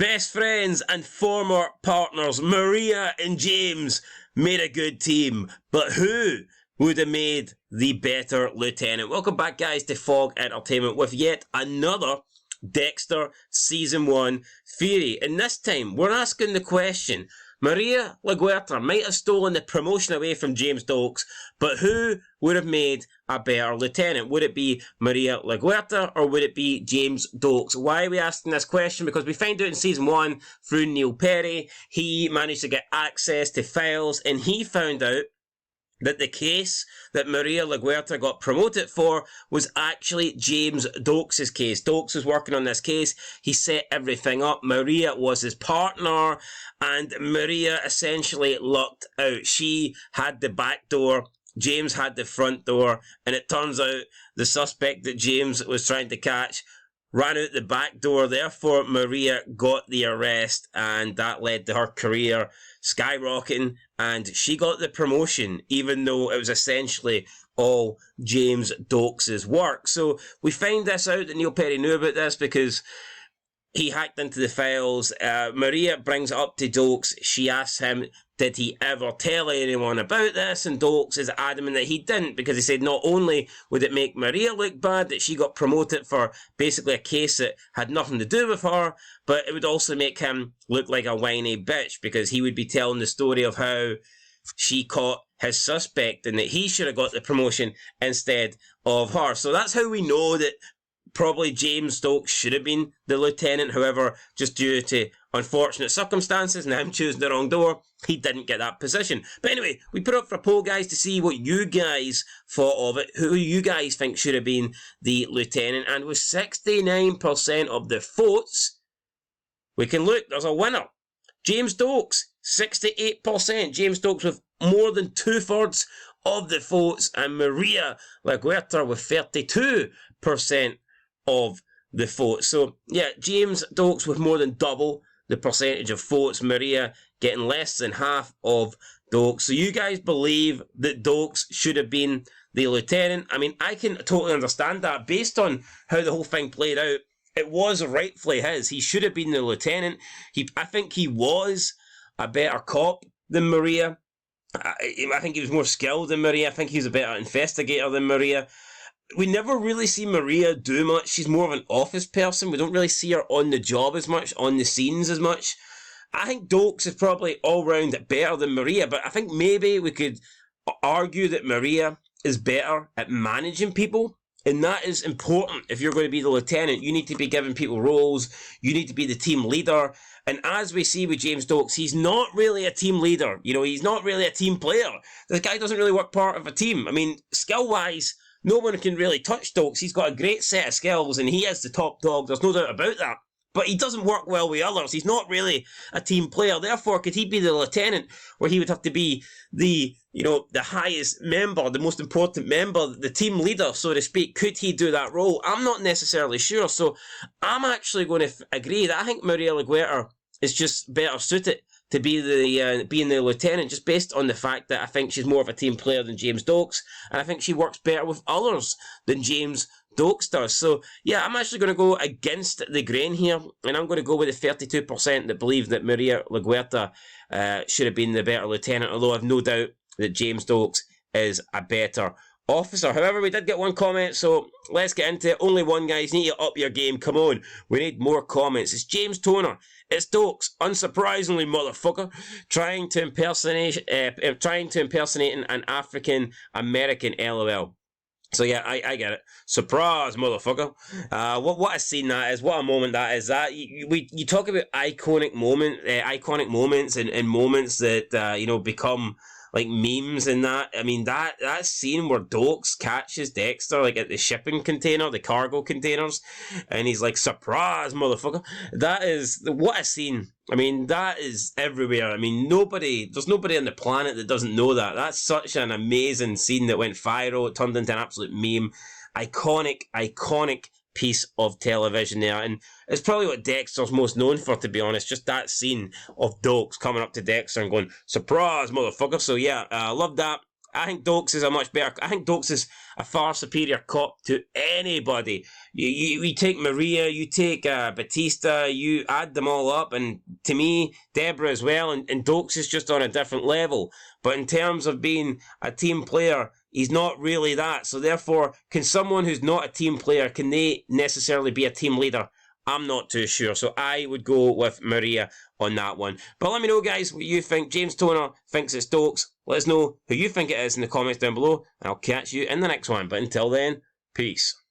Best friends and former partners, Maria and James, made a good team. But who would have made the better lieutenant? Welcome back, guys, to Fog Entertainment with yet another Dexter Season 1 theory. And this time, we're asking the question, Maria Laguerta might have stolen the promotion away from James Doakes, but who would have made a better lieutenant? Would it be Maria Laguerta or would it be James Doakes? Why are we asking this question? Because we find out in Season 1 through Neil Perry, he managed to get access to files and he found out that the case that Maria Laguerta got promoted for was actually James Doakes' case. Doakes was working on this case. He set everything up. Maria was his partner, and Maria essentially lucked out. She had the back door, James had the front door, and it turns out the suspect that James was trying to catch ran out the back door. Therefore, Maria got the arrest, and that led to her career skyrocketing, and she got the promotion, even though it was essentially all James Doakes' work. So we find this out that Neil Perry knew about this because he hacked into the files. Maria brings it up to Doakes. She asks him, did he ever tell anyone about this? And Doakes is adamant that he didn't, because he said not only would it make Maria look bad that she got promoted for basically a case that had nothing to do with her, but it would also make him look like a whiny bitch, because he would be telling the story of how she caught his suspect and that he should have got the promotion instead of her. So that's how we know that probably James Doakes should have been the lieutenant. However, just due to unfortunate circumstances and him choosing the wrong door, he didn't get that position. But anyway, we put up for a poll, guys, to see what you guys thought of it. Who you guys think should have been the lieutenant. And with 69% of the votes, we can look, there's a winner. James Doakes, 68%. James Doakes with more than 2/3 of the votes. And Maria Laguerta with 32% of the votes. So, yeah, James Doakes with more than double the percentage of votes. Maria getting less than half of Doakes. So you guys believe that Doakes should have been the lieutenant? I mean, I can totally understand that. Based on how the whole thing played out, it was rightfully his. He should have been the lieutenant. I think he was a better cop than Maria. I think he was more skilled than Maria. I think he was a better investigator than Maria. We never really see Maria do much. She's more of an office person. We don't really see her on the job as much, on the scenes as much. I think Doakes is probably all round better than Maria, but I think maybe we could argue that Maria is better at managing people, and that is important. If you're going to be the lieutenant, you need to be giving people roles, you need to be the team leader, and as we see with James Doakes, he's not really a team leader. You know, he's not really a team player. This guy doesn't really work part of a team. I mean, skill-wise, no one can really touch Doakes. He's got a great set of skills, and he is the top dog. There's no doubt about that. But he doesn't work well with others. He's not really a team player. Therefore, could he be the lieutenant, where he would have to be the highest member, the most important member, the team leader, so to speak? Could he do that role? I'm not necessarily sure. So I'm actually going to agree that I think Maria Laguerta is just better suited to be being the lieutenant, just based on the fact that I think she's more of a team player than James Doakes, and I think she works better with others than James Doakes does. So yeah, I'm actually going to go against the grain here, and I'm going to go with the 32% that believe that Maria Laguerta should have been the better lieutenant, although I've no doubt that James Doakes is a better officer. However, we did get one comment, so let's get into it. Only one, guys. You need to up your game. Come on. We need more comments. It's James Toner. It's Doakes, unsurprisingly, motherfucker, trying to impersonate an African American. LOL. So yeah, I get it. Surprise, motherfucker. What a scene that is. What a moment that is. That you talk about iconic moments and moments that become like memes and that. I mean, that scene where Doakes catches Dexter like at the shipping container, the cargo containers, and he's like, surprise, motherfucker. That is, what a scene. I mean, that is everywhere. I mean, there's nobody on the planet that doesn't know that. That's such an amazing scene that went viral. It turned into an absolute meme. Iconic piece of television there, and it's probably what Dexter's most known for, to be honest. Just that scene of Doakes coming up to Dexter and going, surprise, motherfucker. So yeah, I love that. I think Doakes is a much better... I think Doakes is a far superior cop to anybody. You take Maria, you take Batista, you add them all up, and to me, Deborah as well, and Doakes is just on a different level. But in terms of being a team player, he's not really that. So therefore, can someone who's not a team player, can they necessarily be a team leader? I'm not too sure. So I would go with Maria on that one. But let me know, guys, what you think. James Toner thinks it's Doakes. Let us know who you think it is in the comments down below, and I'll catch you in the next one. But until then, peace.